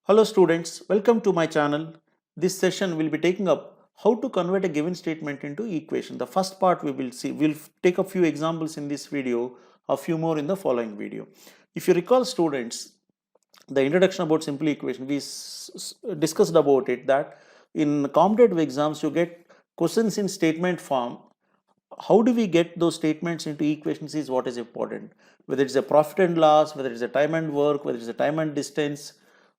Hello students, welcome to my channel. This session will be taking up how to convert a given statement into equation. The first part we will see, we'll take a few examples in this video, a few more in the following video. If you recall students, the introduction about simple equation, we discussed about it that in competitive exams you get questions in statement form. How do we get those statements into equations is what is important. Whether it's a profit and loss, whether it's a time and work, whether it's a time and distance,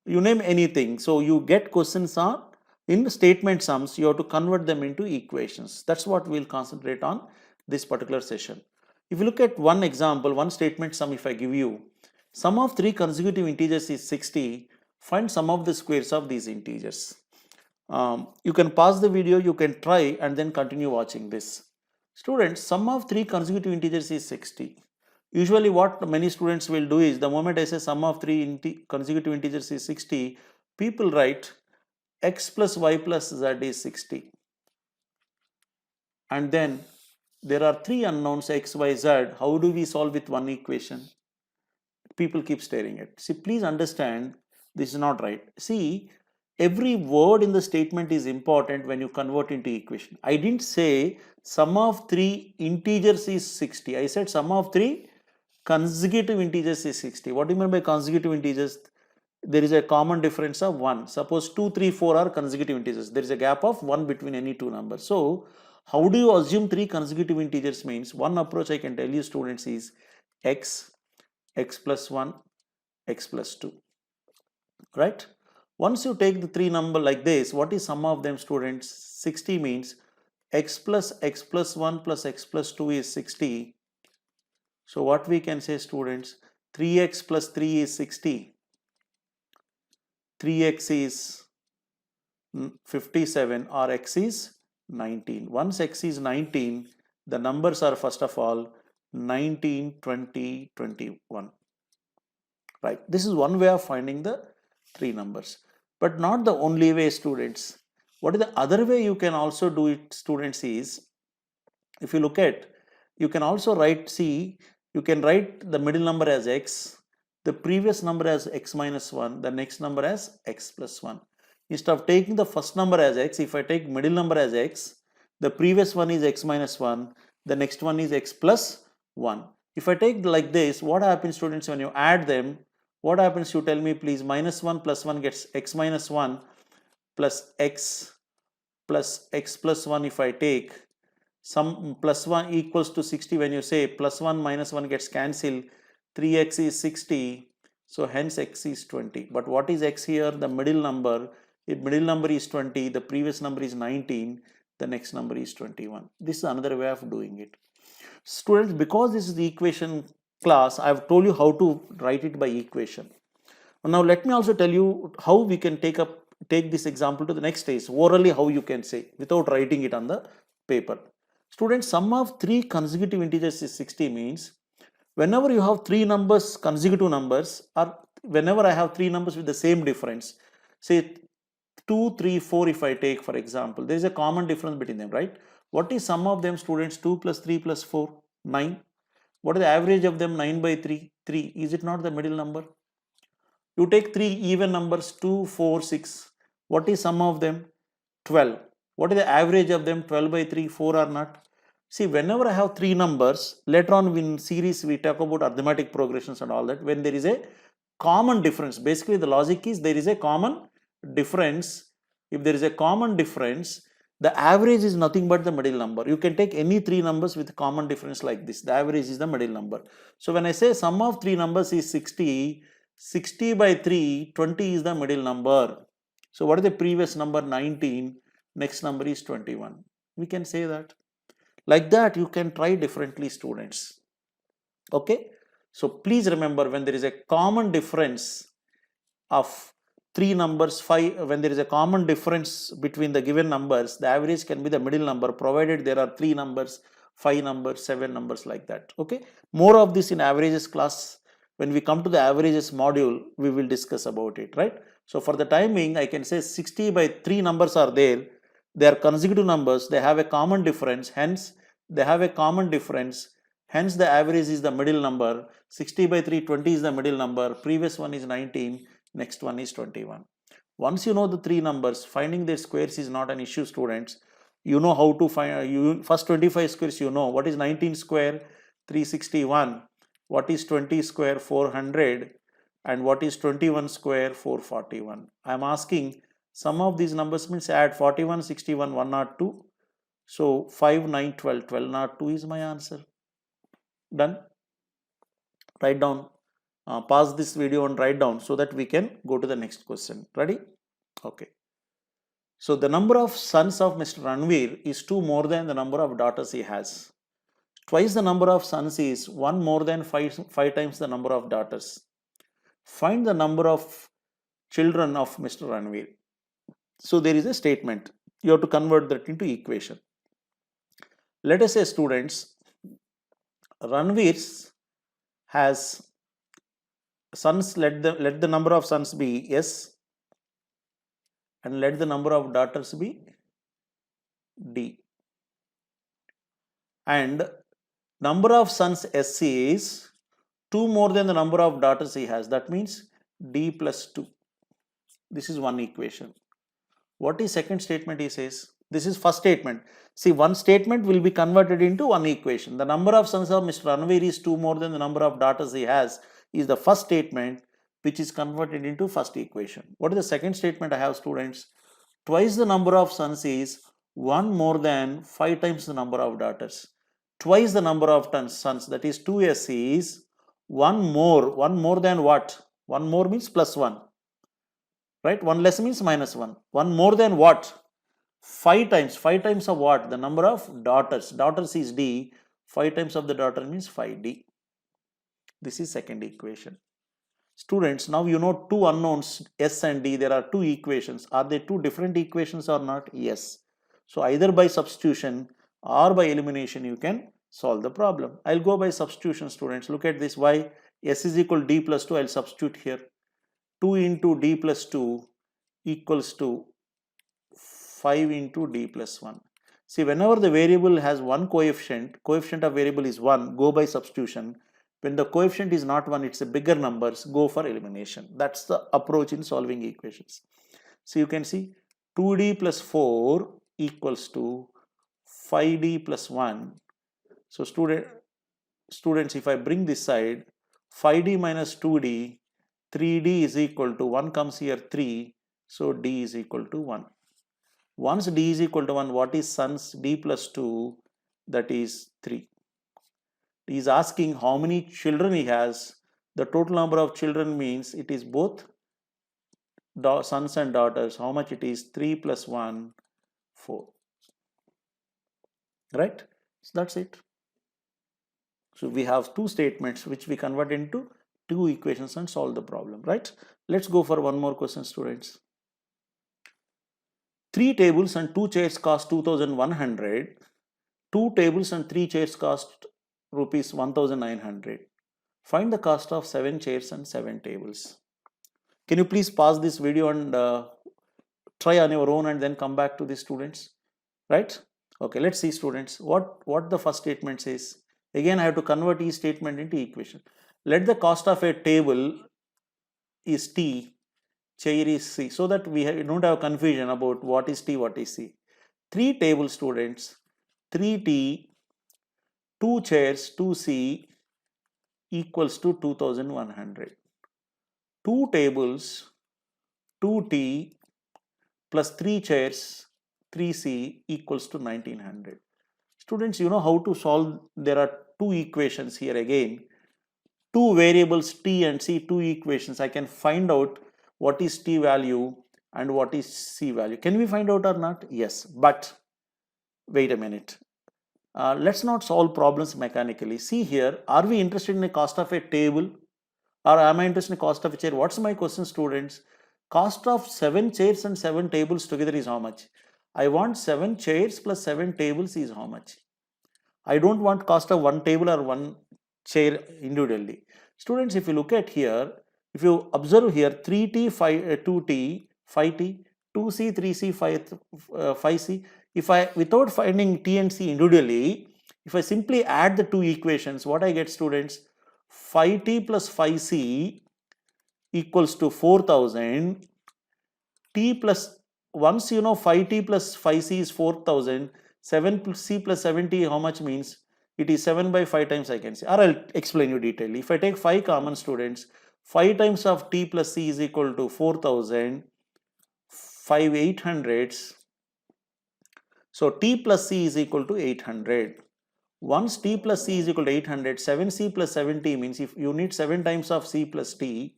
you name anything. So you get questions on in statement sums, you have to convert them into equations. That's what we'll concentrate on this particular session. If you look at one example, one statement sum, if I give you sum of three consecutive integers is 60, find sum of the squares of these integers. You can pause the video, you can try and then continue watching this. Students, sum of three consecutive integers is 60. Usually what many students will do is, the moment I say sum of three consecutive integers is 60, people write x plus y plus z is 60. And then there are three unknowns x, y, z. How do we solve with one equation? People keep staring at. See, please understand, this is not right. See, every word in the statement is important when you convert into equation. I didn't say sum of three integers is 60. I said sum of three consecutive integers is 60. What do you mean by consecutive integers? There is a common difference of 1. Suppose 2, 3, 4 are consecutive integers. There is a gap of 1 between any two numbers. So, how do you assume three consecutive integers means? One approach I can tell you students is x, x plus 1, x plus 2. Right? Once you take the three number like this, what is sum of them students? 60 means x plus 1 plus x plus 2 is 60. So what we can say students, 3x plus 3 is 60, 3x is 57 or x is 19. Once x is 19, the numbers are first of all 19, 20, 21. Right, this is one way of finding the three numbers, but not the only way students. What is the other way you can also do it students is, if you look at, you can also write, see, you can write the middle number as x, the previous number as x minus 1, the next number as x plus 1. Instead of taking the first number as x, if I take middle number as x, the previous one is x minus 1, the next one is x plus 1. If I take like this, what happens students when you add them? What happens, you tell me please? Minus 1 plus 1 gets x minus 1 plus x plus 1. If I take some plus 1 equals to 60, when you say plus 1 minus 1 gets cancelled, 3x is 60, so hence x is 20. But what is x here? The middle number. If middle number is 20, the previous number is 19, the next number is 21. This is another way of doing it. Students, because this is the equation class, I have told you how to write it by equation. Now let me also tell you how we can take this example to the next stage, orally how you can say without writing it on the paper. Students, sum of three consecutive integers is 60 means whenever you have three numbers, consecutive numbers, or whenever I have three numbers with the same difference, say 2, 3, 4, if I take for example, there is a common difference between them, right? What is sum of them students? 2 plus 3 plus 4, 9. What is the average of them? 9 by 3, 3. Is it not the middle number? You take three even numbers, 2, 4, 6. What is sum of them? 12. What is the average of them? 12 by 3, 4 or not? See, whenever I have three numbers, later on in series we talk about arithmetic progressions and all that, when there is a common difference, basically the logic is there is a common difference. If there is a common difference, the average is nothing but the middle number. You can take any three numbers with common difference like this. The average is the middle number. So when I say sum of three numbers is 60, 60 by 3, 20 is the middle number. So what is the previous number? 19. Next number is 21. We can say that. Like that, you can try differently, students. Okay. So please remember, when there is a common difference of three numbers, 5, when there is a common difference between the given numbers, the average can be the middle number, provided there are three numbers, 5 numbers, 7 numbers, like that. Okay. More of this in averages class. When we come to the averages module, we will discuss about it, right? So for the timing, I can say 60 by 3 numbers are there. They are consecutive numbers. They have a common difference. Hence, they have a common difference. Hence, the average is the middle number. 60 by 3, 20 is the middle number. Previous one is 19. Next one is 21. Once you know the three numbers, finding their squares is not an issue, students. You know how to find, first 25 squares you know. What is 19 square? 361. What is 20 square? 400. And what is 21 square? 441. I am asking, sum of these numbers means add 41, 61, 102. So 5, 9, 12, 1202 is my answer. Done. Write down, pause this video and write down so that we can go to the next question. Ready? Okay. So the number of sons of Mr. Ranveer is 2 more than the number of daughters he has. Twice the number of sons is 1 more than 5 times the number of daughters. Find the number of children of Mr. Ranveer. So there is a statement. You have to convert that into equation. Let us say, students, Ranveer has sons, let the number of sons be S and let the number of daughters be D. And number of sons S is 2 more than the number of daughters he has. That means D plus 2. This is one equation. What is second statement he says? This is first statement. See, one statement will be converted into one equation. The number of sons of Mr. Ranveer is 2 more than the number of daughters he has is the first statement, which is converted into first equation. What is the second statement I have, students? Twice the number of sons is 1 more than 5 times the number of daughters. Twice the number of sons, that is 2s, is 1 more than what? 1 more means plus 1. Right? 1 less means minus 1. 1 more than what? 5 times. 5 times of what? The number of daughters. Daughters is D. 5 times of the daughter means 5D. This is second equation. Students, now you know two unknowns S and D. There are two equations. Are they two different equations or not? Yes. So either by substitution or by elimination you can solve the problem. I'll go by substitution, students. Look at this. Y S is equal to D plus 2. I'll substitute here. 2 into D plus 2 equals to 5 into D plus 1. See, whenever the variable has one coefficient of variable is 1, go by substitution. When the coefficient is not 1, it's a bigger numbers, go for elimination. That's the approach in solving equations. So you can see 2D plus 4 equals to 5D plus 1. So students, if I bring this side, 5D minus 2D, 3D is equal to 1 comes here 3, so D is equal to 1. Once D is equal to 1, what is sons? D plus 2, that is 3. He is asking how many children he has. The total number of children means it is both sons and daughters. How much it is? 3 plus 1, 4. Right? So that's it. So we have two statements which we convert into two equations and solve the problem. Right? Let's go for one more question, students. 3 tables and 2 chairs cost 2,100. 2 tables and 3 chairs cost rupees 1,900. Find the cost of 7 chairs and 7 tables. Can you please pause this video and try on your own and then come back to the students? Right? Okay, let's see, students, what the first statement says. Again, I have to convert each statement into equation. Let the cost of a table is T, chair is C, so that we don't have confusion about what is T, what is C. 3 tables, students, 3T, 2 chairs, 2C equals to 2,100. 2 tables, 2T plus 3 chairs, 3C equals to 1900. Students, you know how to solve. There are two equations here again. Two variables T and C, two equations. I can find out what is T value and what is C value. Can we find out or not? Yes, but wait a minute. Let's not solve problems mechanically. See here, are we interested in the cost of a table or am I interested in the cost of a chair? What's my question, students? Cost of 7 chairs and 7 tables together is how much? I want 7 chairs plus 7 tables is how much? I don't want cost of 1 table or 1 chair individually. Students, if you look at here, if you observe here 3T, 2T, 5T, 2C, 3C, 5C, if I, without finding T and C individually, if I simply add the two equations, what I get, students? 5T plus 5C equals to 4,000 t plus, once you know 5t plus 5c is 4000, 7c plus 7t how much means? It is 7 by 5 times I can say, or I'll explain you detail. If I take 5 common students, 5 times of t plus c is equal to 4000, 5 800s. So t plus c is equal to 800. Once t plus c is equal to 800, 7c plus 7t means if you need 7 times of c plus t,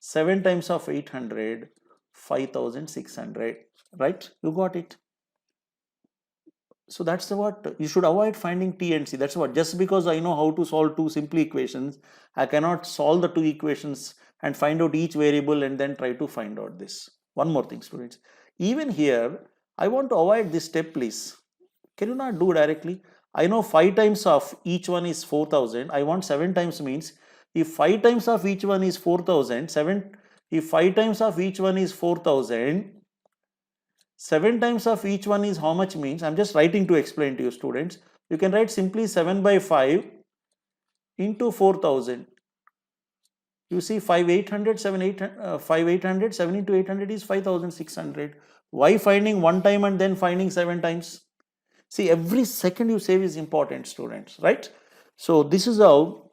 7 times of 800, 5600, right? You got it. So that's what you should avoid finding t and c. That's what, just because I know how to solve two simple equations, I cannot solve the two equations and find out each variable and then try to find out this. One more thing, students, even here I want to avoid this step, please. Can you not do directly? I know 5 times of each one is 4000. I want 7 times means if 5 times of each one is 4000, if 5 times of each one is 4000, 7 times of each one is how much means? I'm just writing to explain to you, students. You can write simply 7 by 5 into 4000. You see 5 800, 7 800, 5 800, 7 into 800 is 5600. Why finding one time and then finding 7 times? See, every second you save is important, students, right? So this is how,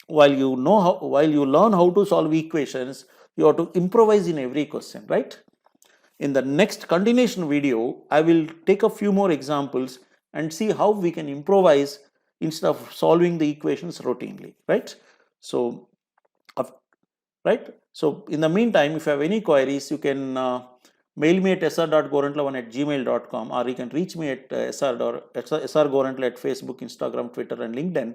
while you learn how to solve equations, you have to improvise in every question, right? In the next continuation video, I will take a few more examples and see how we can improvise instead of solving the equations routinely, right? So, in the meantime, if you have any queries, you can mail me at sr.gorantla1@gmail.com, or you can reach me at sr.gorantla at Facebook, Instagram, Twitter, and LinkedIn.